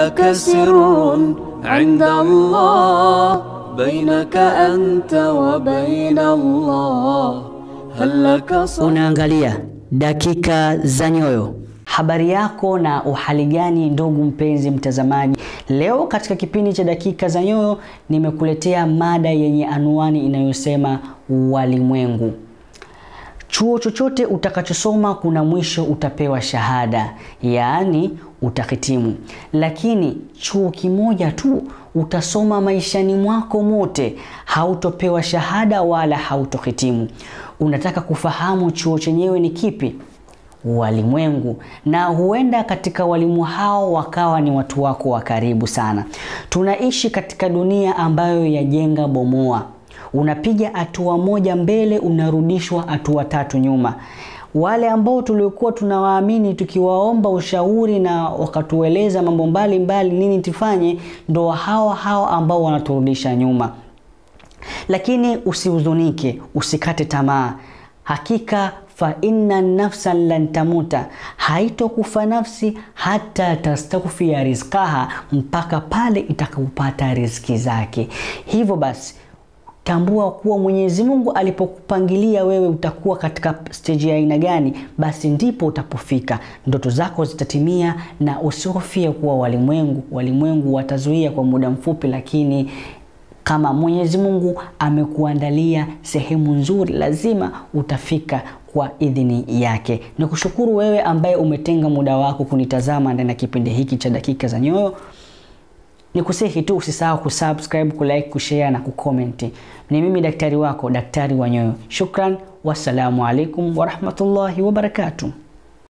لك سر عند الله بينك أنت وبين الله هل لك Unaangalia dakika za nyoyo. Habari yako na uhali gani ndugu mpenzi mtazamaji? Leo katika kipindi cha dakika za nyoyo nimekuletea mada yenye anwani inayosema walimwengu. Chuo chochote utakachosoma kuna mwisho utapewa shahada, yaani utahitimu. Lakini chuo kimoja tu utasoma maishani mwako mote, hautopewa shahada wala hautohitimu. Unataka kufahamu chuo chenyewe ni kipi? Walimwengu. Na huenda katika walimu hao wakawa ni watu wako wa karibu sana. Tunaishi katika dunia ambayo yajenga bomoa. Unapiga hatua moja mbele, unarudishwa hatua tatu nyuma. Wale ambao tulikuwa tunawaamini tukiwaomba ushauri na wakatueleza mambo mbalimbali nini tufanye, ndo hao ambao wanaturudisha nyuma. Lakini usihuzunike, usikate tamaa. Hakika fa inna nafsan lan tamuta, haitokufa nafsi hata tastaghfira rizqaha, mpaka pale itakapopata riziki zake. Hivyo basi tambua kuwa Mwenyezi Mungu alipokupangilia wewe utakuwa katika stage ya aina gani, basi ndipo utapofika. Ndoto zako zitatimia, na usihofie kuwa walimwengu watazuia kwa muda mfupi, lakini kama Mwenyezi Mungu amekuandalia sehemu nzuri, lazima utafika kwa idhini yake. Nikushukuru wewe ambaye umetenga muda wako kunitazama ndani ya kipindi hiki cha dakika za nyoyo. Nikusihi tu usisahau kusubscribe, kulike, kushare na kucomment. Ni mimi daktari wako, daktari wa nyoyo. Shukran, wassalamu alaikum warahmatullahi wabarakatuh.